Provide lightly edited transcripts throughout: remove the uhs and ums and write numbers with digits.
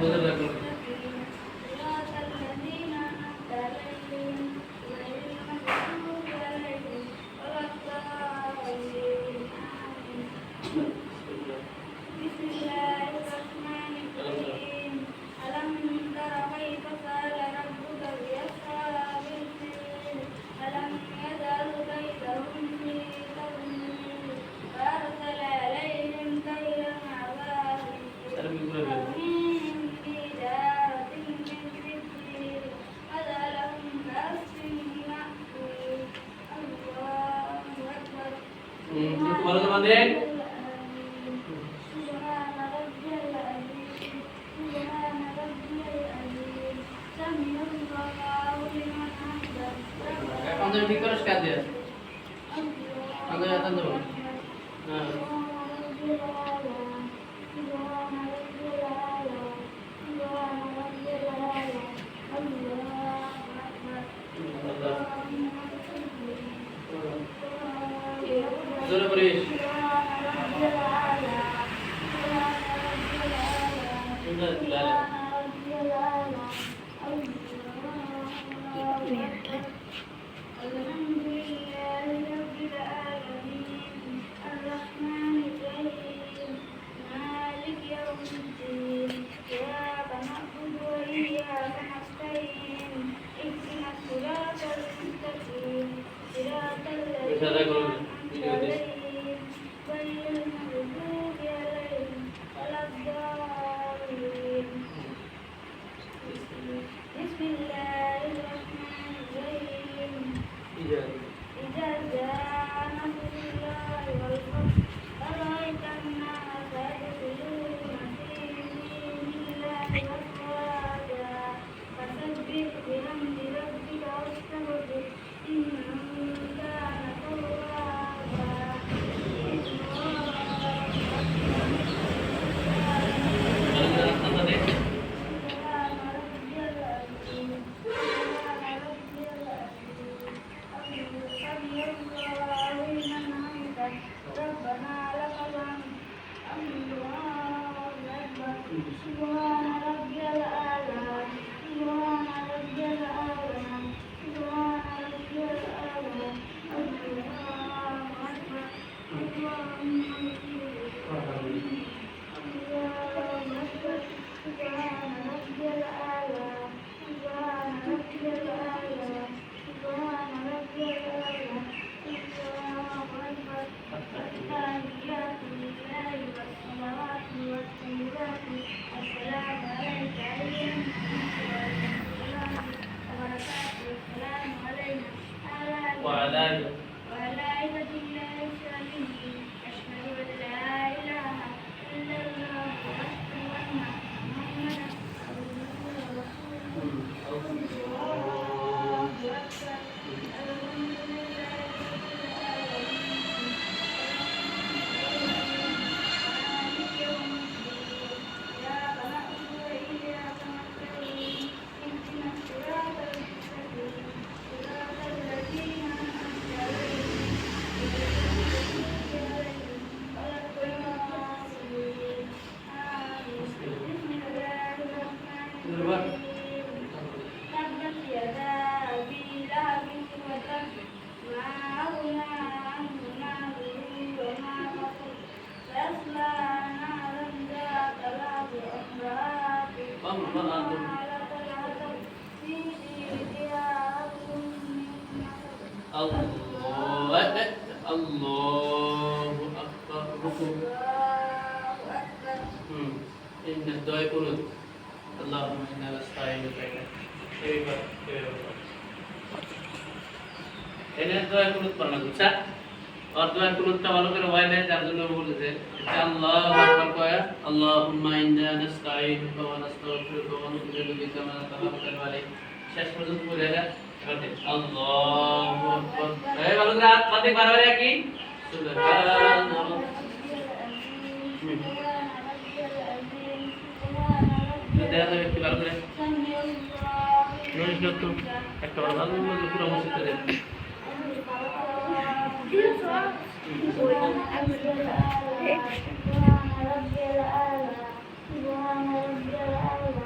বলতে থাকো। বলো তোমাদের এখন তুমি ঠিক করে কাজ দিয়ে আগে এখন দেবো হ্যাঁ জোরে করিস সুন্দর লালা ইশারা করুন ভিডিওতে وعلى عباد الله الصالحين أشهد أن لا إله إلا الله وأشهد أن محمدا عبده ورسوله الله أكبر الحمد لله رب العالمين مالك يوم الدين إياك نعبد وإياك نستعين اهدنا الصراط المستقيم صراط الذين أنعمت عليهم غير المغضوب عليهم ولا الضالين آمين. بسم الله الرحمن الرحيم تبت يدا أبي لهب وتب ما أغنى عنه ماله وما كسب سيصلى نارا ذات لهب امرأته في جيدها حبل من مسد الله أكبر ركوع الله أكبر إن الدعاء قنوت اللهم إنا نستعينك এনে দোয়া কুনুত পড়না বুঝছা আর দোয়া কুনুতটা ভালো করে হয় না তার জন্য বলেছে আল্লাহু আকবার কয়া আল্লাহুম্মা ইন্না নাস্তাঈনুকা ওয়া নাস্তাগফিরুকা ওয়া নু'মিনু বিকা ওয়া নাতাওয়াক্কালু আলাইক শেষ পর্যন্ত পড়ে গেল আল্লাহু আকবার এই ভালো করে হাত পাতে বারবার কি সুবহানাল্লাহ দেখা যাবে একটু ভালো করে নজর তো একটা ভালো পুরো মসজিদে দেন سبحان ربي الأعلى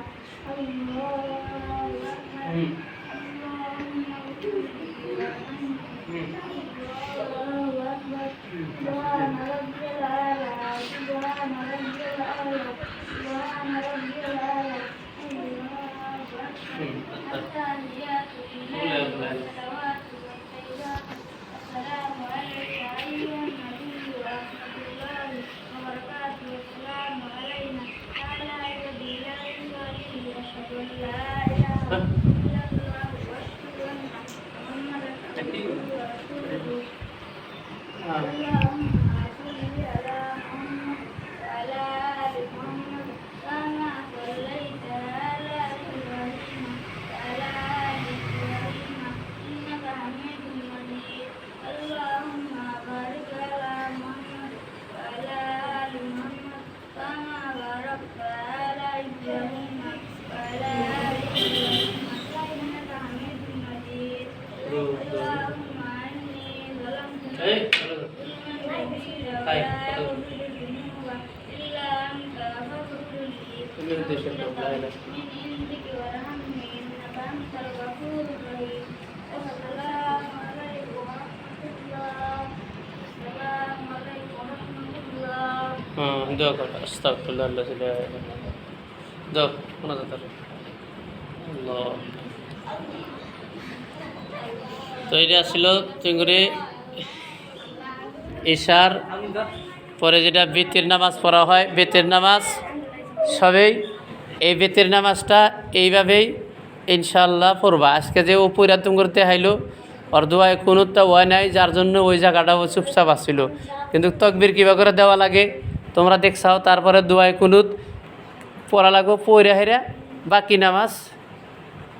হ্যাঁ এই তাই তুমি দেশে তো লাইলা হ্যাঁ দোয়া কর আস্তাগফিরুল্লাহ আল্লাযী লা ইলাহা ইল্লা হুয়া দাও কোনা দাও আল্লাহ তো এটা ছিল চিংড়ি ঈশার পরে যেটা বেতের নামাজ পড়া হয় বেতের নামাজ সবেই এই বেতের নামাজটা এইভাবেই ইনশাআল্লাহ পড়বা আজকে যে ও পৈরাতুম করতে হাইলো আর দোয়ায় কুনুতটা হয় নাই যার জন্য ওই জায়গাটা ও চুপচাপ আসছিল কিন্তু তকবির কিবা করে দেওয়া লাগে তোমরা দেখছাও তারপরে দোয়ায় কুনুত পড়া লাগো পৈরা হেরা বাকি নামাজ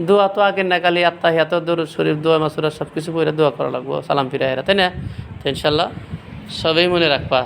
দোয়া তো আগে না খালি আত্মাহিয়াত দরুদ শরীফ দোয়া মাসুরা সব কিছু পড়ে দোয়া করা লাগবো সালাম ফিরা হেরা তাই না তো ইনশাআল্লাহ সবাই মনে রাখবা